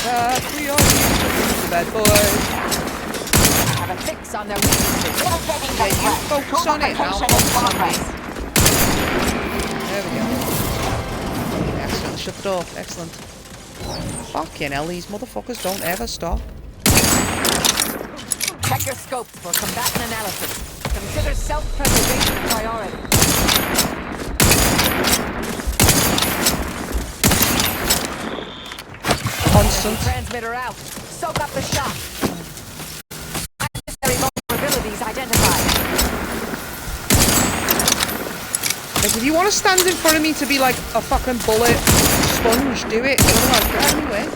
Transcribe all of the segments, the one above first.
We are the bad boys. I have a fix on their weaknesses. Yeah, you focus on it and I'll focus on me. There we go. Excellent. Shut the door. Excellent. Fucking hell, these motherfuckers don't ever stop. Check your scopes for combatant analysis. Consider self-preservation a priority. Constant. Transmitter out. Soak up the shock. Necessary vulnerabilities identified. Like, if you want to stand in front of me to be like a fucking bullet sponge, do it. Otherwise, get out of my way.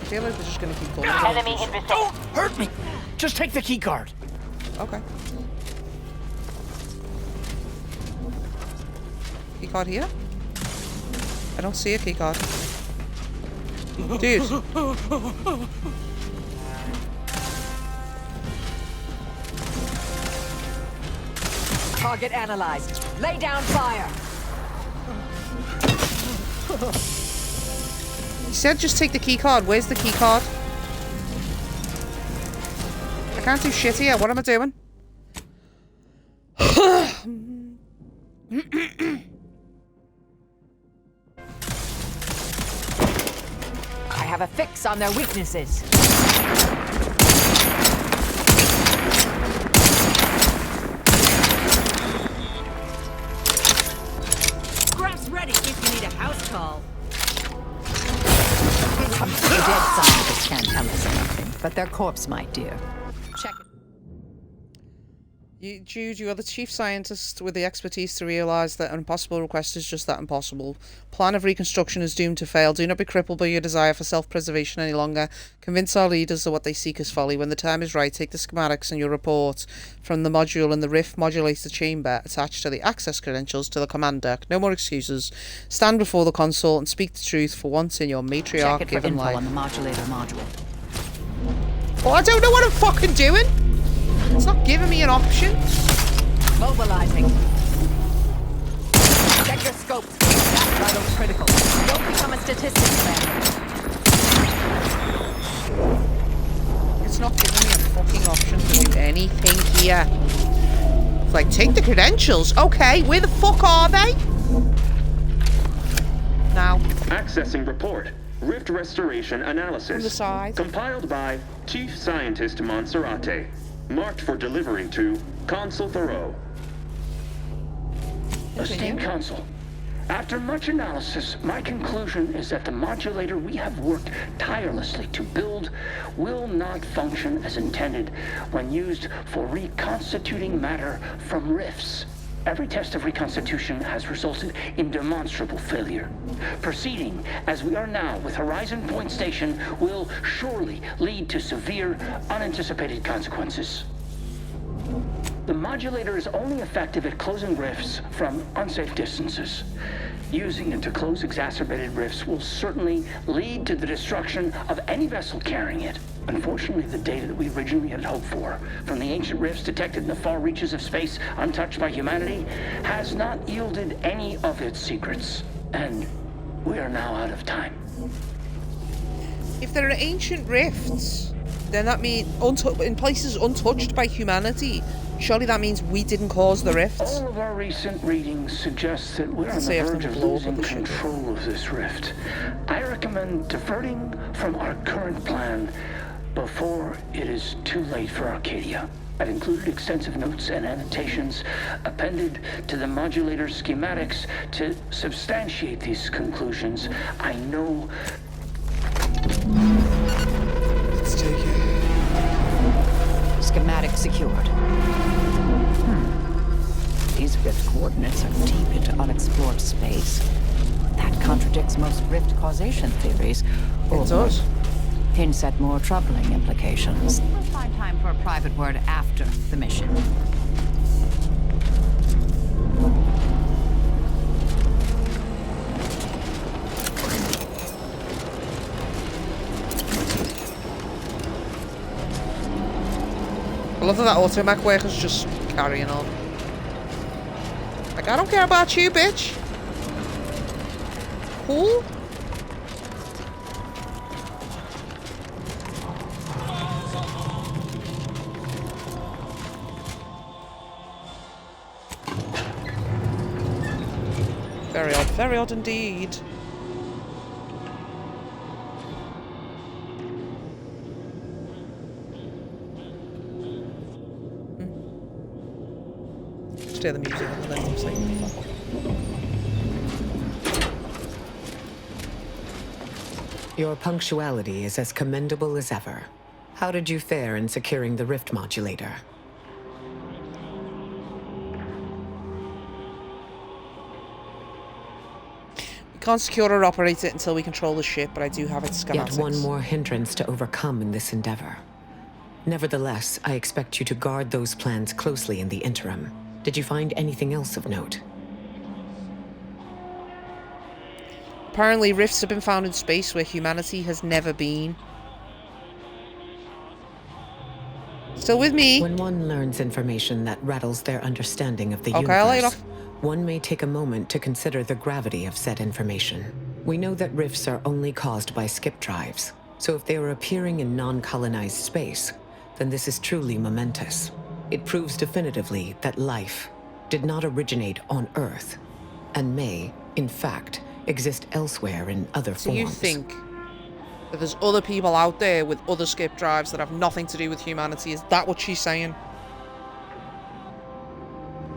I feel like we're just gonna keep going. Enemy in vicinity. Don't hurt me! Just take the key card. Okay. Key card here? I don't see a key card. Dude. Target analyzed. Lay down fire. He said just take the key card. Where's the key card? I can't do shit here. What am I doing? I have a fix on their weaknesses. Graph's ready if you need a house call. The dead scientists can't tell us anything, but their corpse might, dear. Check it. Jude, you are the chief scientist with the expertise to realise that an impossible request is just that, impossible. Plan of reconstruction is doomed to fail. Do not be crippled by your desire for self-preservation any longer. Convince our leaders that what they seek is folly. When the time is right, take the schematics and your report from the module in the Rift modulator chamber attached to the access credentials to the command deck. No more excuses. Stand before the console and speak the truth for once in your matriarch Check it for given info life. on the modulator module. Oh, I don't know what I'm fucking doing! It's not giving me an option. Mobilizing. Check your scopes. That's vital critical. Don't become a statistic, man. It's not giving me a fucking option to do anything here. It's like, take the credentials. Okay, where the fuck are they? Now. Accessing report. Rift restoration analysis. On the side. Compiled by Chief Scientist Monserrate. Marked for delivery to Consul Thoreau. Esteemed Consul, after much analysis, my conclusion is that the modulator we have worked tirelessly to build will not function as intended when used for reconstituting matter from rifts. Every test of reconstitution has resulted in demonstrable failure. Proceeding as we are now with Horizon Point Station will surely lead to severe, unanticipated consequences. The modulator is only effective at closing rifts from unsafe distances. Using it to close exacerbated rifts will certainly lead to the destruction of any vessel carrying it. Unfortunately, the data that we originally had hoped for from the ancient rifts detected in the far reaches of space untouched by humanity has not yielded any of its secrets. And we are now out of time. If there are ancient rifts, then that means in places untouched by humanity. Surely that means we didn't cause the rifts. All of our recent readings suggest that we're on the verge of losing control of this rift. I recommend diverting from our current plan before it is too late for Arcadia. I've included extensive notes and annotations appended to the modulator schematics to substantiate these conclusions. I know... Let's take it. Schematic secured. These rift coordinates are deep into unexplored space. That contradicts most rift causation theories. It does. Hints at more troubling implications. We'll find time for a private word after the mission. I love that that automech worker's just carrying on. Like, I don't care about you, bitch. Cool. Very odd indeed. Just hear the music and then I'm saying fuck off. Your punctuality is as commendable as ever. How did you fare in securing the rift modulator? We can't secure or operate it until we control the ship, but I do have its schematics. Yet one more hindrance to overcome in this endeavor. Nevertheless, I expect you to guard those plans closely in the interim. Did you find anything else of note? Apparently, rifts have been found in space where humanity has never been. Still with me? When one learns information that rattles their understanding of the Okay, I'll lay it universe, off. one may take a moment to consider the gravity of said information. We know that rifts are only caused by skip drives, so if they are appearing in non-colonized space, then this is truly momentous. It proves definitively that life did not originate on Earth, and may, in fact, exist elsewhere in other So forms. you think that there's other people out there with other skip drives that have nothing to do with humanity? Is that what she's saying?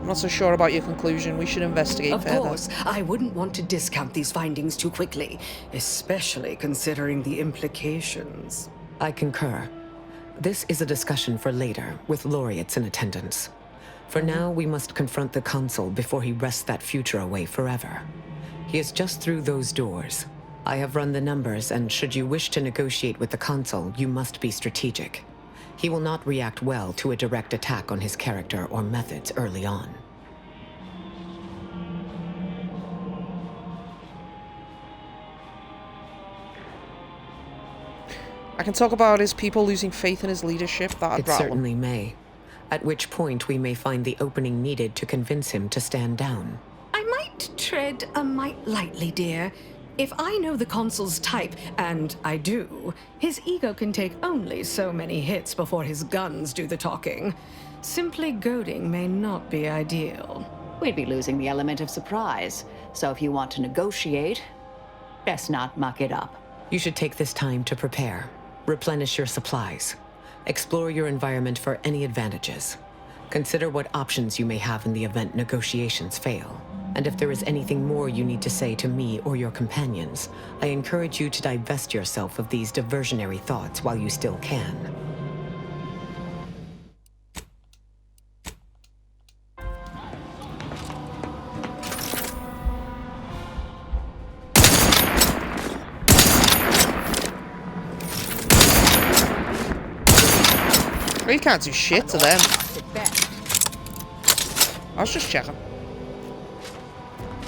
I'm not so sure about your conclusion. We should investigate Of further. course, I wouldn't want to discount these findings too quickly, especially considering the implications. I concur. This is a discussion for later, with laureates in attendance. For now, we must confront the consul before he wrests that future away forever. He is just through those doors. I have run the numbers, and should you wish to negotiate with the consul, you must be strategic. He will not react well to a direct attack on his character or methods early on. I can talk about his people losing faith in his leadership. That'd It rattle him. certainly may. At which point we may find the opening needed to convince him to stand down. I might tread a mite lightly, dear. If I know the consul's type, and I do, his ego can take only so many hits before his guns do the talking. Simply goading may not be ideal. We'd be losing the element of surprise. So if you want to negotiate, best not muck it up. You should take this time to prepare. Replenish your supplies. Explore your environment for any advantages. Consider what options you may have in the event negotiations fail. And if there is anything more you need to say to me or your companions, I encourage you to divest yourself of these diversionary thoughts while you still can. You can't do shit to them. I was just checking.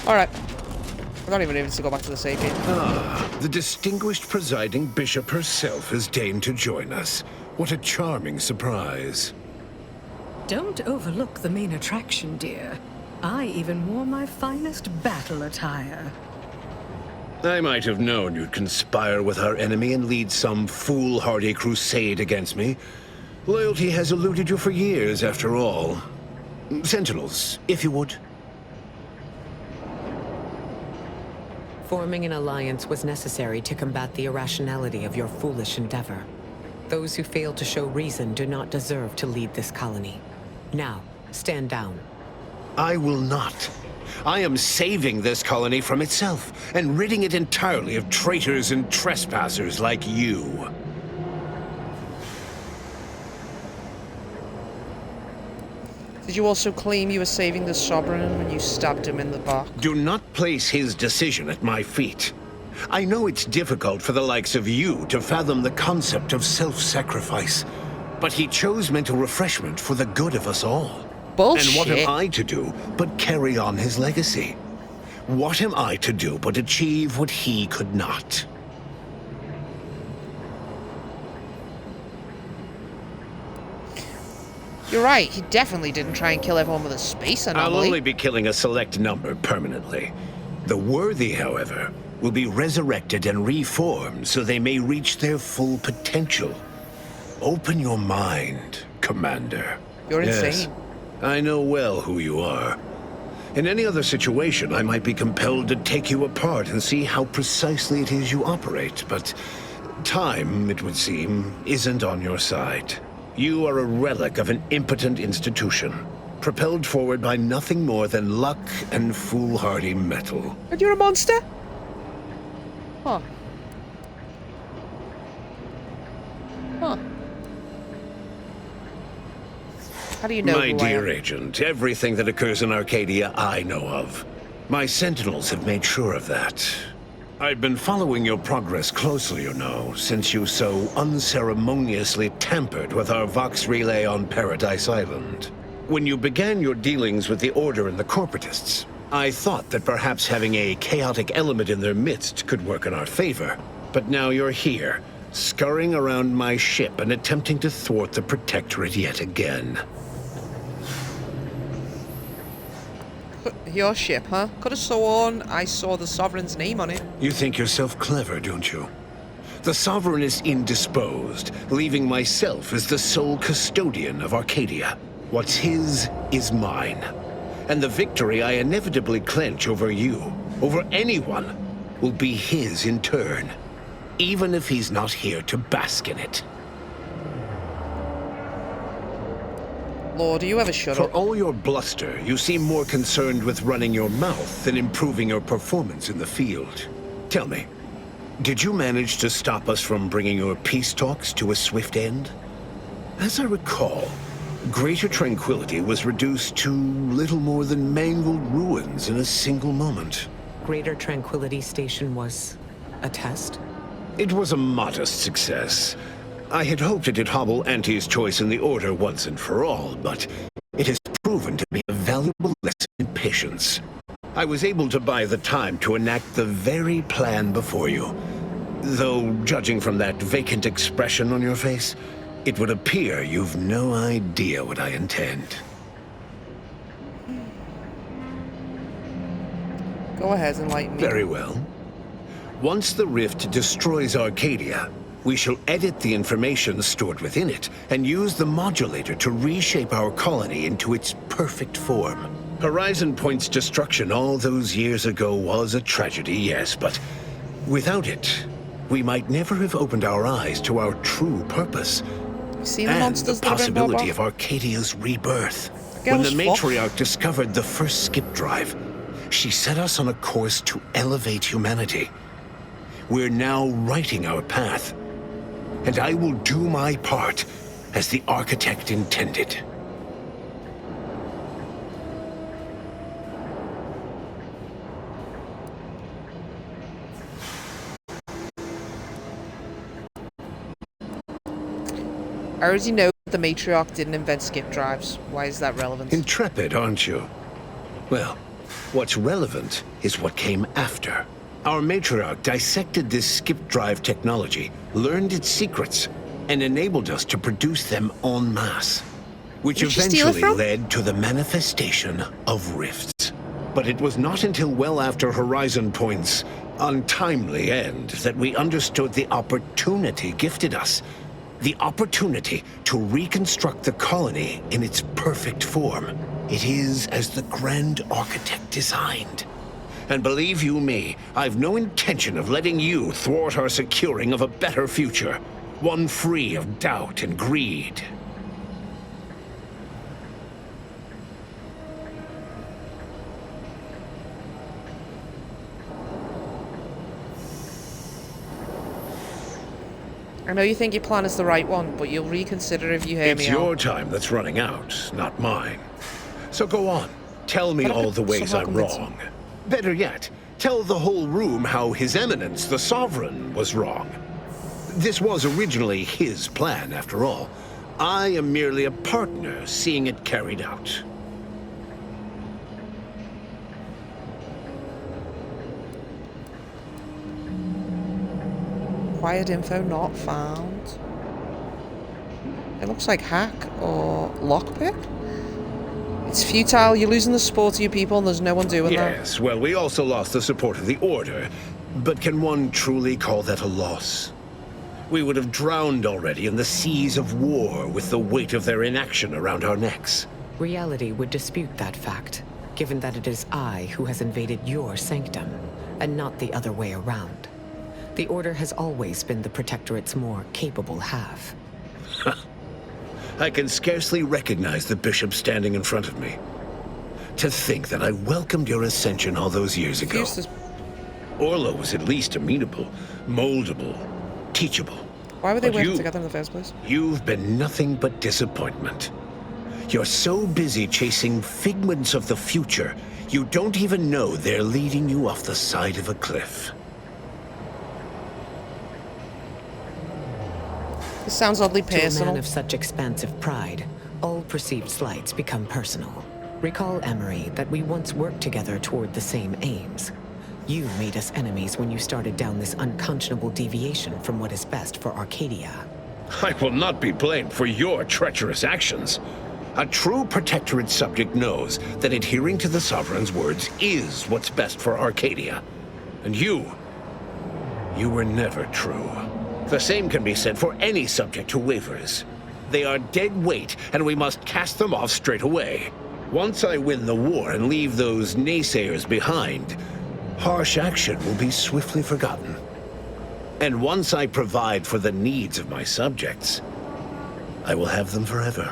Alright. I don't even need to go back to the Sapien. The distinguished presiding bishop herself has deigned to join us. What a charming surprise. Don't overlook the main attraction, dear. I even wore my finest battle attire. I might have known you'd conspire with our enemy and lead some foolhardy crusade against me. Loyalty has eluded you for years, after all. Sentinels, if you would. Forming an alliance was necessary to combat the irrationality of your foolish endeavor. Those who fail to show reason do not deserve to lead this colony. Now, stand down. I will not. I am saving this colony from itself, and ridding it entirely of traitors and trespassers like you. Did you also claim you were saving the Sovereign when you stabbed him in the back? Do not place his decision at my feet. I know it's difficult for the likes of you to fathom the concept of self-sacrifice, but he chose mental refreshment for the good of us all. Bullshit. And what am I to do but carry on his legacy? What am I to do but achieve what he could not? You're right, he definitely didn't try and kill everyone with a space I'll anomaly. only be killing a select number permanently. The worthy, however, will be resurrected and reformed so they may reach their full potential. Open your mind, Commander. You're Yes, insane. I know well who you are. In any other situation, I might be compelled to take you apart and see how precisely it is you operate, but time, it would seem, isn't on your side. You are a relic of an impotent institution, propelled forward by nothing more than luck and foolhardy metal. And you're a monster? Huh. Huh. How do you know My who dear I am? agent, everything that occurs in Arcadia I know of. My sentinels have made sure of that. I've been following your progress closely, you know, since you so unceremoniously tampered with our Vox relay on Paradise Island. When you began your dealings with the Order and the Corporatists, I thought that perhaps having a chaotic element in their midst could work in our favor. But now you're here, scurrying around my ship and attempting to thwart the Protectorate yet again. Your ship, huh? Could have sworn I saw the Sovereign's name on it. You think yourself clever, don't you? The Sovereign is indisposed, leaving myself as the sole custodian of Arcadia. What's his is mine. And the victory I inevitably clench over you, over anyone, will be his in turn, even if he's not here to bask in it. Lord, do you ever shut For up? all your bluster, you seem more concerned with running your mouth than improving your performance in the field. Tell me, did you manage to stop us from bringing your peace talks to a swift end? As I recall, Greater Tranquility was reduced to little more than mangled ruins in a single moment. Greater Tranquility Station was a test? It was a modest success. I had hoped it'd hobble Auntie's choice in the Order once and for all, but it has proven to be a valuable lesson in patience. I was able to buy the time to enact the very plan before you. Though, judging from that vacant expression on your face, it would appear you've no idea what I intend. Go ahead and enlighten me. Very well. Once the rift destroys Arcadia, we shall edit the information stored within it and use the modulator to reshape our colony into its perfect form. Horizon Point's destruction all those years ago was a tragedy, yes, but without it, we might never have opened our eyes to our true purpose. See the And the monsters that have been brought possibility back? of Arcadia's rebirth. Girl When the was fucked. matriarch discovered the first skip drive, she set us on a course to elevate humanity. We're now writing our path, and I will do my part as the architect intended. I already know the matriarch didn't invent skip drives. Why is that relevant? Intrepid, aren't you? Well, what's relevant is what came after. Our matriarch dissected this skip drive technology, learned its secrets, and enabled us to produce them en masse, which Where'd she steal it eventually from? led to the manifestation of rifts. But it was not until well after Horizon Point's untimely end that we understood the opportunity gifted us. The opportunity to reconstruct the colony in its perfect form. It is as the Grand Architect designed. And believe you me, I've no intention of letting you thwart our securing of a better future. One free of doubt and greed. I know you think your plan is the right one, but you'll reconsider if you hear me It's out. your time that's running out, not mine. So go on. Tell me But I all could the ways somehow I'm convince wrong. Better yet, tell the whole room how His Eminence, the Sovereign, was wrong. This was originally his plan, after all. I am merely a partner seeing it carried out. Acquired info not found. It looks like hack or lockpick. It's futile. You're losing the support of your people and there's no one doing that. Yes, well, we also lost the support of the Order. But can one truly call that a loss? We would have drowned already in the seas of war with the weight of their inaction around our necks. Reality would dispute that fact, given that it is I who has invaded your sanctum, and not the other way around. The Order has always been the Protectorate's more capable half. I can scarcely recognize the Bishop standing in front of me. To think that I welcomed your ascension all those years ago. Orlo was at least amenable, moldable, teachable. Why were they But working together in the first place? You've been nothing but disappointment. You're so busy chasing figments of the future, you don't even know they're leading you off the side of a cliff. This sounds oddly To a personal. man of such expansive pride, all perceived slights become personal. Recall, Emery, that we once worked together toward the same aims. You made us enemies when you started down this unconscionable deviation from what is best for Arcadia. I will not be blamed for your treacherous actions. A true Protectorate subject knows that adhering to the Sovereign's words is what's best for Arcadia. And you were never true. The same can be said for any subject who wavers. They are dead weight, and we must cast them off straight away. Once I win the war and leave those naysayers behind, harsh action will be swiftly forgotten. And once I provide for the needs of my subjects, I will have them forever.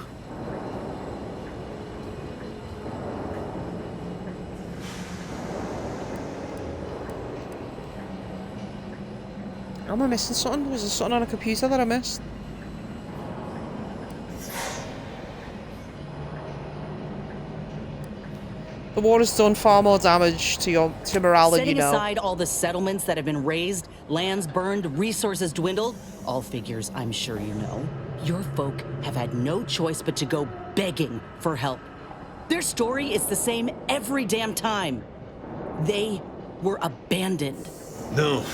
Am I missing something? Was there something on a computer that I missed? The war has done far more damage to your morale than you Setting know. aside all the settlements that have been razed, lands burned, resources dwindled, all figures I'm sure you know, your folk have had no choice but to go begging for help. Their story is the same every damn time. They were abandoned. No,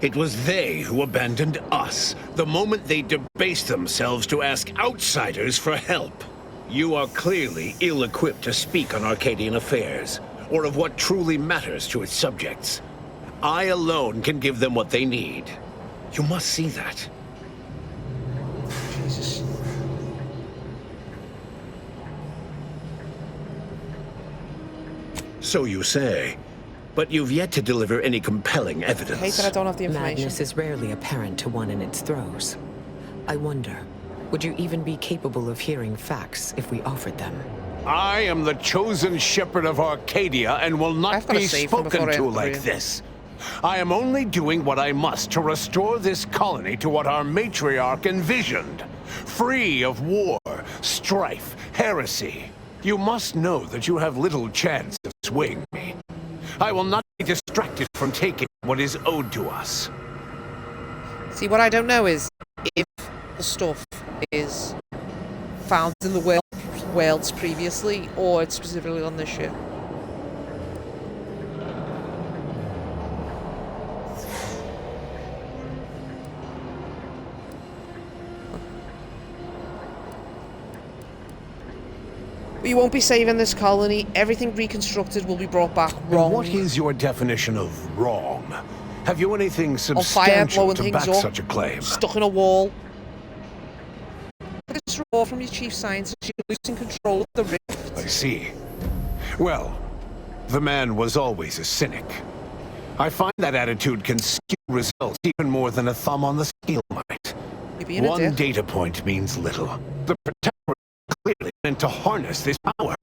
it was they who abandoned us the moment they debased themselves to ask outsiders for help. You are clearly ill-equipped to speak on Arcadian affairs, or of what truly matters to its subjects. I alone can give them what they need. You must see that. Jesus. So you say, but you've yet to deliver any compelling I hate evidence. that I don't have the information. Madness is rarely apparent to one in its throes. I wonder, would you even be capable of hearing facts if we offered them? I am the chosen shepherd of Arcadia and will I've not got to be save him spoken before I to enter like the room. this. I am only doing what I must to restore this colony to what our matriarch envisioned. Free of war, strife, heresy. You must know that you have little chance of swaying me. I will not be distracted from taking what is owed to us. See, what I don't know is if the stuff is found in the worlds previously, or it's specifically on this ship. We won't be saving this colony. Everything reconstructed will be brought back wrong. And what is your definition of wrong? Have you anything On fire, substantial blowing to things back up, such a claim? stuck in a wall. This report from your chief scientist, you're losing control of the rift. I see. Well, the man was always a cynic. I find that attitude can skew results even more than a thumb on the scale might. You're being a One dick. data point means little. The Protectorate is clearly meant to harness this power.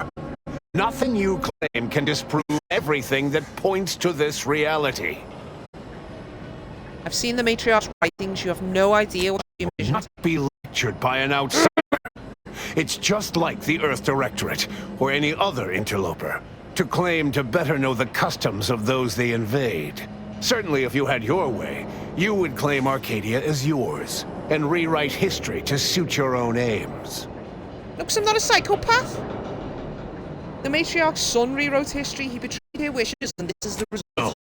Nothing you claim can disprove everything that points to this reality. I've seen the matriarch's writings. You have no idea what she envisions. Not be lectured by an outsider. It's just like the Earth Directorate, or any other interloper, to claim to better know the customs of those they invade. Certainly if you had your way, you would claim Arcadia as yours, and rewrite history to suit your own aims. Look, 'cause I'm not a psychopath. The matriarch's son rewrote history. He betrayed her wishes, and this is the result.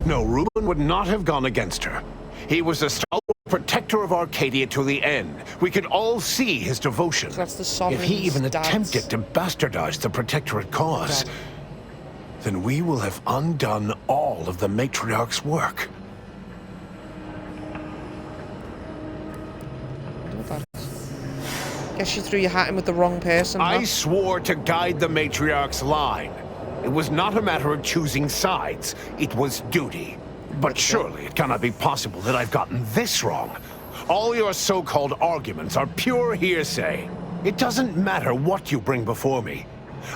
No, Reuben would not have gone against her. He was a stalwart protector of Arcadia to the end. We could all see his devotion. That's the If sovereign's he even dad's attempted to bastardize the Protectorate cause, dad. then we will have undone all of the Matriarch's work. Guess you threw your hat in with the wrong person. I huh? swore to guide the Matriarch's line. It was not a matter of choosing sides, it was duty. But surely it cannot be possible that I've gotten this wrong. All your so-called arguments are pure hearsay. It doesn't matter what you bring before me.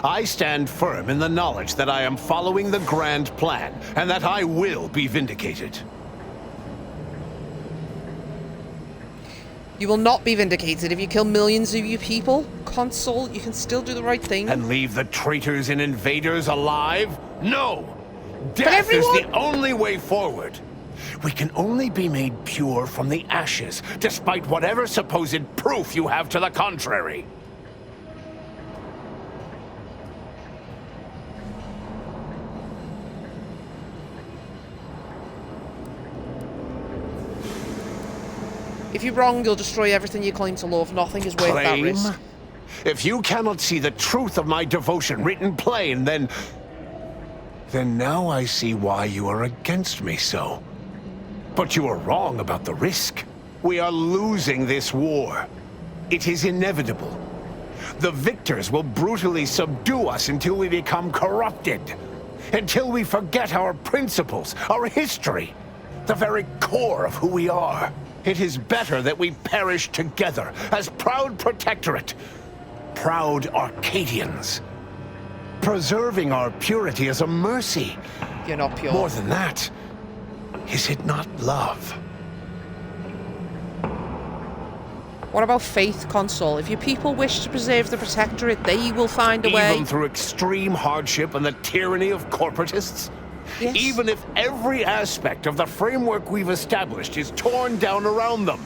I stand firm in the knowledge that I am following the grand plan, and that I will be vindicated. You will not be vindicated if you kill millions of you people. Consul, you can still do the right thing. And leave the traitors and invaders alive? No! Death everyone- is the only way forward. We can only be made pure from the ashes, despite whatever supposed proof you have to the contrary. If you're wrong, you'll destroy everything you claim to love. Nothing is worth that Claim? risk. If you cannot see the truth of my devotion written plain, then now I see why you are against me so. But you are wrong about the risk. We are losing this war. It is inevitable. The victors will brutally subdue us until we become corrupted. Until we forget our principles, our history, the very core of who we are. It is better that we perish together as proud Protectorate, proud Arcadians. Preserving our purity is a mercy. You're not pure. More than that, is it not love? What about faith, Consul? If your people wish to preserve the Protectorate, they will find a way. Even through extreme hardship and the tyranny of corporatists? Yes. Even if every aspect of the framework we've established is torn down around them?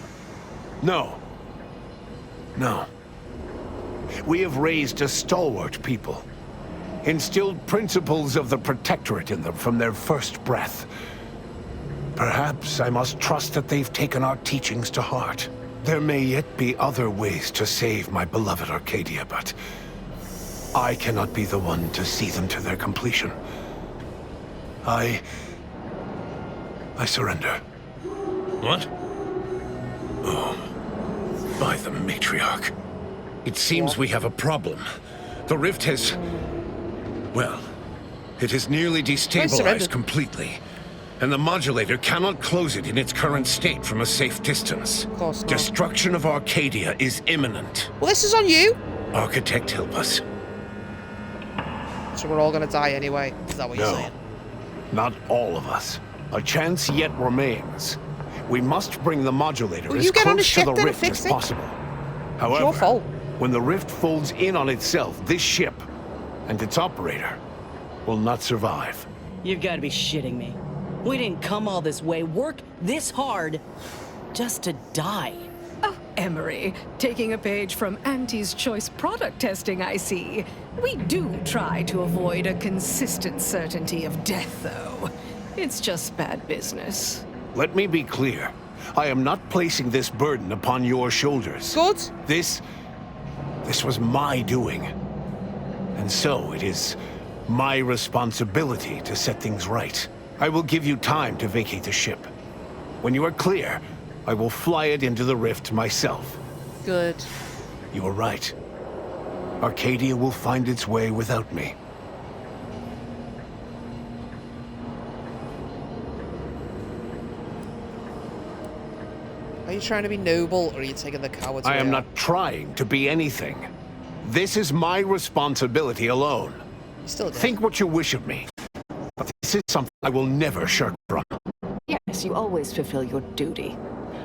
No. No. We have raised a stalwart people. Instilled principles of the Protectorate in them from their first breath. Perhaps I must trust that they've taken our teachings to heart. There may yet be other ways to save my beloved Arcadia, but I cannot be the one to see them to their completion. I surrender. What? Oh, by the Matriarch. It seems we have a problem. The rift has... well, it has nearly destabilized completely. And the modulator cannot close it in its current state from a safe distance. Of course not. Destruction of Arcadia is imminent. Well, this is on you. Architect, help us. So we're all gonna die anyway. Is that what you're No. saying? Not all of us. A chance yet remains. We must bring the modulator Well, as you get on a close to ship the then and rift fix as it. possible. However, your fault. when the rift folds in on itself, this ship and its operator will not survive. You've got to be shitting me. We didn't come all this way, work this hard, just to die. Oh, Emery, taking a page from Auntie's choice product testing, I see. We do try to avoid a consistent certainty of death, though. It's just bad business. Let me be clear. I am not placing this burden upon your shoulders. Good. This was my doing. And so it is my responsibility to set things right. I will give you time to vacate the ship. When you are clear, I will fly it into the rift myself. Good. You are right. Arcadia will find its way without me. Are you trying to be noble, or are you taking the coward's way I am out? not trying to be anything. This is my responsibility alone. You still did. Think what you wish of me. But this is something I will never shirk from. Yes, you always fulfill your duty.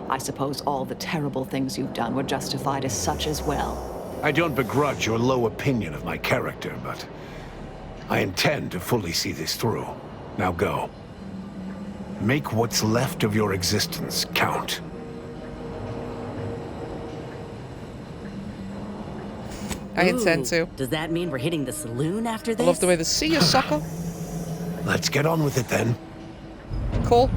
I suppose all the terrible things you've done were justified as such as well. I don't begrudge your low opinion of my character, but I intend to fully see this through. Now go. Make what's left of your existence count. I intend to. Does that mean we're hitting the saloon after this? I love the way they see you, sucker. Let's get on with it then. Cool.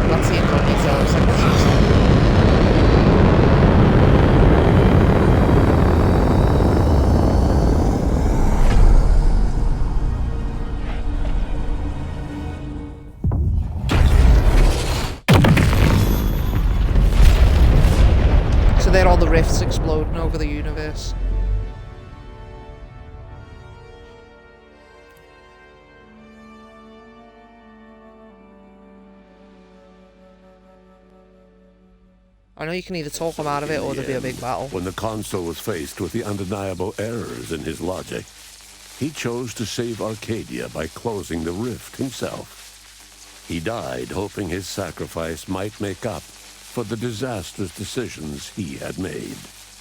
that's the incognito section. So there are all the rifts exploding over the universe. I know you can either talk them out of it or there'll be a big battle. When the Consul was faced with the undeniable errors in his logic, he chose to save Arcadia by closing the rift himself. He died hoping his sacrifice might make up for the disastrous decisions he had made.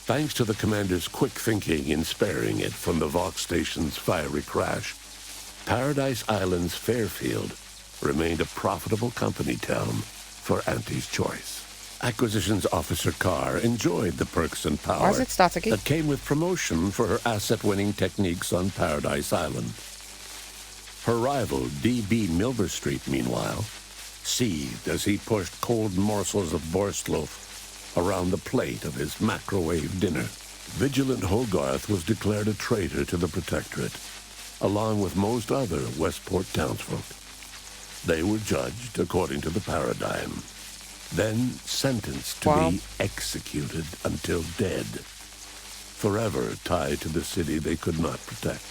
Thanks to the Commander's quick thinking in sparing it from the Vox Station's fiery crash, Paradise Island's Fairfield remained a profitable company town for Auntie's Choice. Acquisitions Officer Carr enjoyed the perks and power Why is it staticky? that came with promotion for her asset-winning techniques on Paradise Island. Her rival, D.B. Milverstreet, meanwhile, seethed as he pushed cold morsels of Borsloaf around the plate of his macrowave dinner. Vigilant Hogarth was declared a traitor to the Protectorate, along with most other Westport townsfolk. They were judged according to the paradigm, then sentenced to be executed until dead, forever tied to the city they could not protect.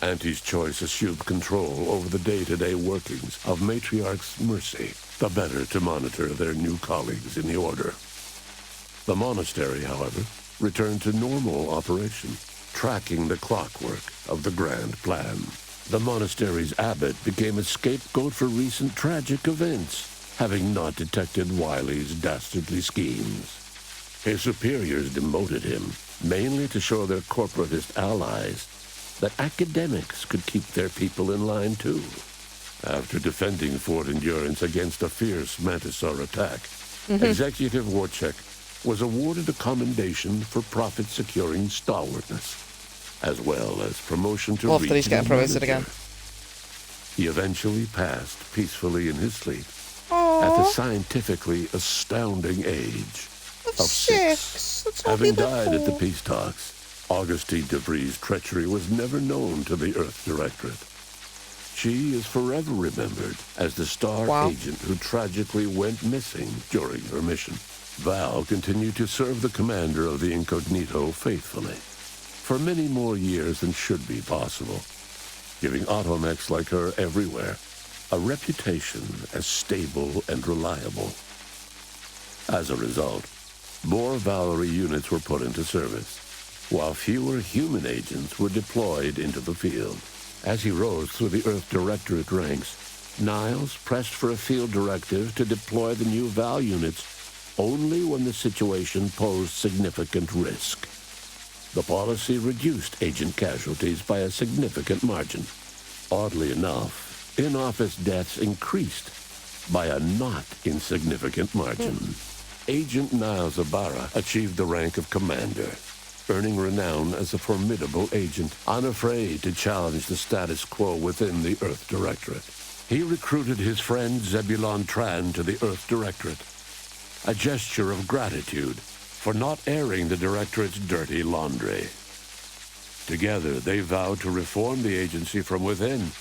Auntie's Choice assumed control over the day-to-day workings of Matriarch's Mercy, the better to monitor their new colleagues in the Order. The monastery, however, returned to normal operation, tracking the clockwork of the grand plan. The monastery's abbot became a scapegoat for recent tragic events, having not detected Wiley's dastardly schemes. His superiors demoted him, mainly to show their corporatist allies that academics could keep their people in line too. After defending Fort Endurance against a fierce Mantisaur attack, Executive Warchek was awarded a commendation for profit-securing stalwartness, as well as promotion to Love that he's getting regional promoted manager. again. He eventually passed peacefully in his sleep at the scientifically astounding age of 6. That's all Having we live died at the for. peace talks, Augustine DeVries' treachery was never known to the Earth Directorate. She is forever remembered as the star agent who tragically went missing during her mission. Val continued to serve the commander of the Incognito faithfully for many more years than should be possible, giving automechs like her everywhere a reputation as stable and reliable. As a result, more Valerie units were put into service, while fewer human agents were deployed into the field. As he rose through the Earth Directorate ranks, Niles pressed for a field directive to deploy the new Val units only when the situation posed significant risk. The policy reduced agent casualties by a significant margin. Oddly enough, in-office deaths increased by a not insignificant margin. Agent Niles Ibarra achieved the rank of commander, earning renown as a formidable agent, unafraid to challenge the status quo within the Earth Directorate. He recruited his friend Zebulon Tran to the Earth Directorate, a gesture of gratitude for not airing the Directorate's dirty laundry. Together, they vowed to reform the agency from within,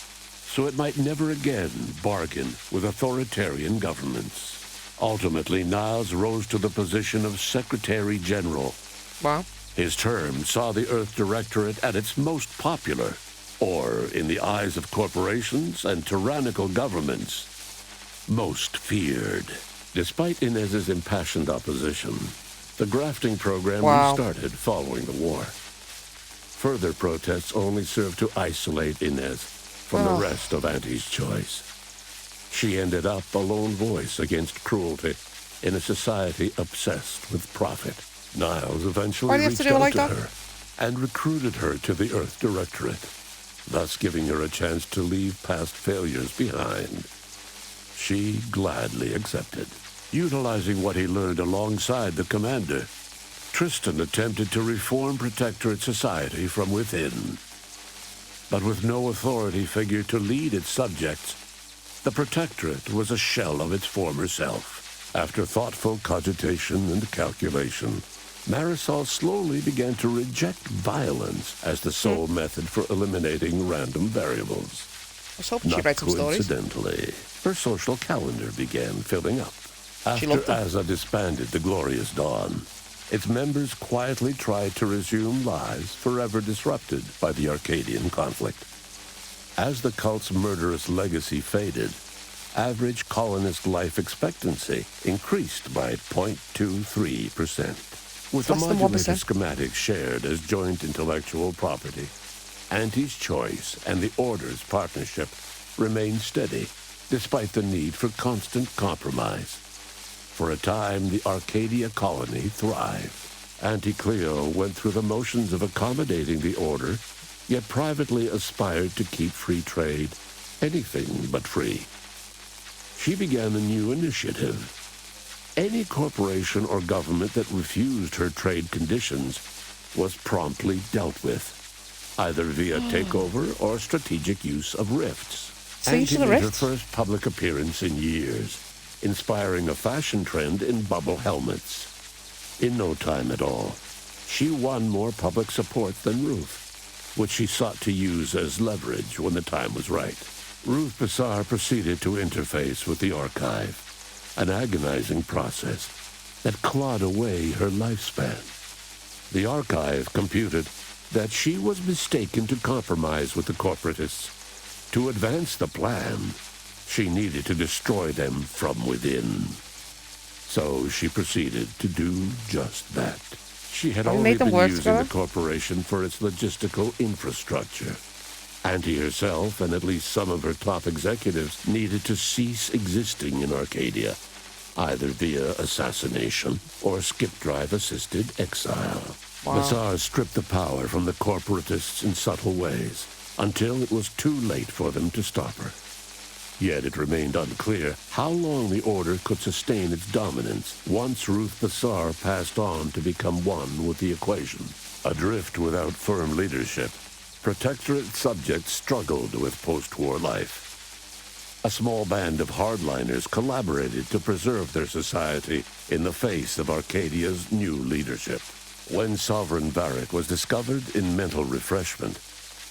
so it might never again bargain with authoritarian governments. Ultimately, Niles rose to the position of Secretary General. Wow. His term saw the Earth Directorate at its most popular, or, in the eyes of corporations and tyrannical governments, most feared. Despite Inez's impassioned opposition, the grafting program restarted following the war. Further protests only served to isolate Inez from the rest of Auntie's Choice. She ended up a lone voice against cruelty in a society obsessed with profit. Niles eventually reached out to her and recruited her to the Earth Directorate, thus giving her a chance to leave past failures behind. She gladly accepted. Utilizing what he learned alongside the commander, Tristan attempted to reform Protectorate society from within. But with no authority figure to lead its subjects, The Protectorate was a shell of its former self. After thoughtful cogitation and calculation, Marisol slowly began to reject violence as the sole method for eliminating random variables. I was hoping she'd Not write some stories. coincidentally, her social calendar began filling up. She After loved them. Aza disbanded the Glorious Dawn, its members quietly tried to resume lives forever disrupted by the Arcadian conflict. As the cult's murderous legacy faded, average colonist life expectancy increased by 0.23%. With the Less than modulator 1%. schematics shared as joint intellectual property, Auntie's choice and the Order's partnership remained steady, despite the need for constant compromise. For a time, the Arcadia colony thrived. Auntie Cleo went through the motions of accommodating the Order, yet privately aspired to keep free trade anything but free. She began a new initiative. Any corporation or government that refused her trade conditions was promptly dealt with, either via takeover or strategic use of rifts. Siege Auntie of the made her Rifts? first public appearance in years, inspiring a fashion trend in bubble helmets. In no time at all, she won more public support than Ruth, which she sought to use as leverage when the time was right. Ruth Bassar proceeded to interface with the Archive, an agonizing process that clawed away her lifespan. The Archive computed that she was mistaken to compromise with the corporatists. To advance the plan, she needed to destroy them from within. So she proceeded to do just that. She had Have you only made them been work using together? the corporation for its logistical infrastructure. Auntie herself and at least some of her top executives needed to cease existing in Arcadia, either via assassination or skip-drive-assisted exile. Wow. Bassar stripped the power from the corporatists in subtle ways, until it was too late for them to stop her. Yet it remained unclear how long the Order could sustain its dominance once Ruth Bassar passed on to become one with the equation. Adrift without firm leadership, Protectorate subjects struggled with post-war life. A small band of hardliners collaborated to preserve their society in the face of Arcadia's new leadership. When Sovereign Varric was discovered in mental refreshment,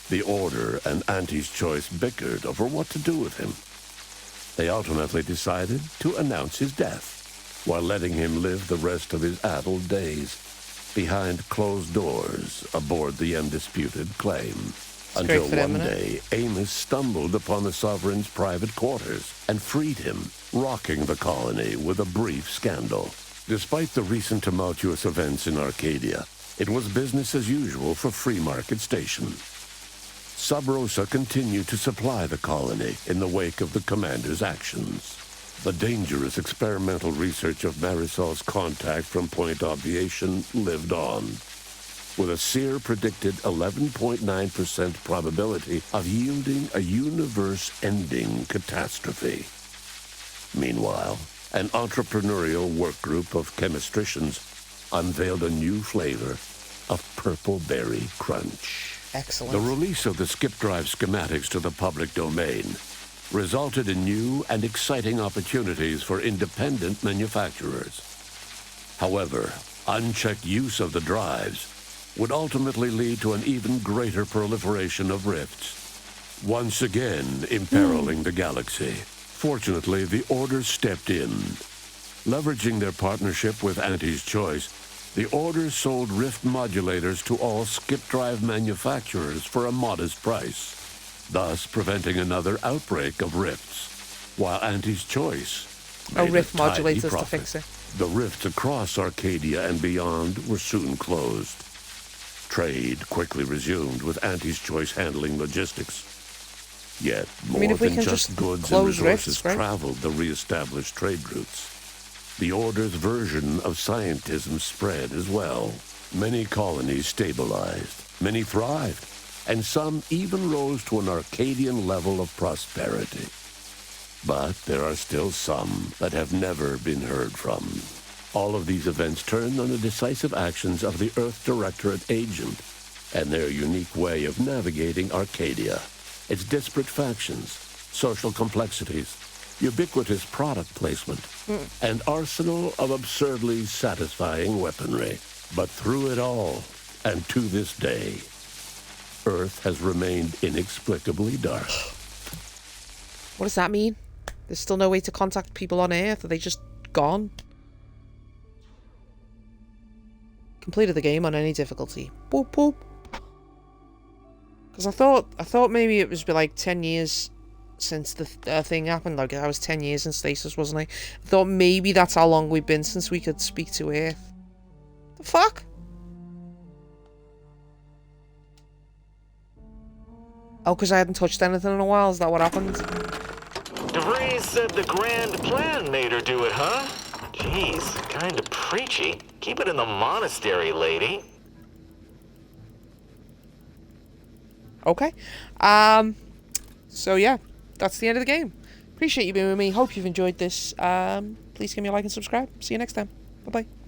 the Order and Auntie's Choice bickered over what to do with him. They ultimately decided to announce his death, while letting him live the rest of his addled days behind closed doors aboard the undisputed claim. Until great for them, one isn't day, Amos stumbled upon the Sovereign's private quarters and freed him, rocking the colony with a brief scandal. Despite the recent tumultuous events in Arcadia, it was business as usual for Free Market Station. Sub Rosa continued to supply the colony in the wake of the commander's actions. The dangerous experimental research of Marisol's contact from Point Obviation lived on, with a Seer predicted 11.9% probability of yielding a universe-ending catastrophe. Meanwhile, an entrepreneurial work group of chemistricians unveiled a new flavor of Purple Berry Crunch. Excellent. The release of the skip drive schematics to the public domain resulted in new and exciting opportunities for independent manufacturers. However, unchecked use of the drives would ultimately lead to an even greater proliferation of rifts, once again imperiling the galaxy. Fortunately, the Order stepped in. Leveraging their partnership with Auntie's Choice, the Order sold rift modulators to all skip drive manufacturers for a modest price, thus preventing another outbreak of rifts, while Auntie's Choice made rift a tidy modulators to profit. fix it. The rifts across Arcadia and beyond were soon closed. Trade quickly resumed, with Auntie's Choice handling logistics. Yet more if we than can just just goods and close resources rifts, right? traveled the re-established trade routes. The Order's version of scientism spread as well. Many colonies stabilized, many thrived, and some even rose to an Arcadian level of prosperity. But there are still some that have never been heard from. All of these events turned on the decisive actions of the Earth Directorate agent and their unique way of navigating Arcadia, its disparate factions, social complexities, ubiquitous product placement, and arsenal of absurdly satisfying weaponry. But through it all, and to this day, Earth has remained inexplicably dark. What does that mean? There's still no way to contact people on Earth? Are they just gone? Completed the game on any difficulty. Boop boop. Because I thought maybe it was like 10 years since the thing happened. Like I was 10 years in stasis, wasn't I? I thought maybe that's how long we've been since we could speak to Earth. The fuck? Oh, because I hadn't touched anything in a while. Is that what happened? DeVries said the grand plan made her do it, huh? Jeez, kinda preachy. Keep it in the monastery, lady. Okay. So yeah, that's the end of the game. Appreciate you being with me. Hope you've enjoyed this. Please give me a like and subscribe. See you next time. Bye-bye.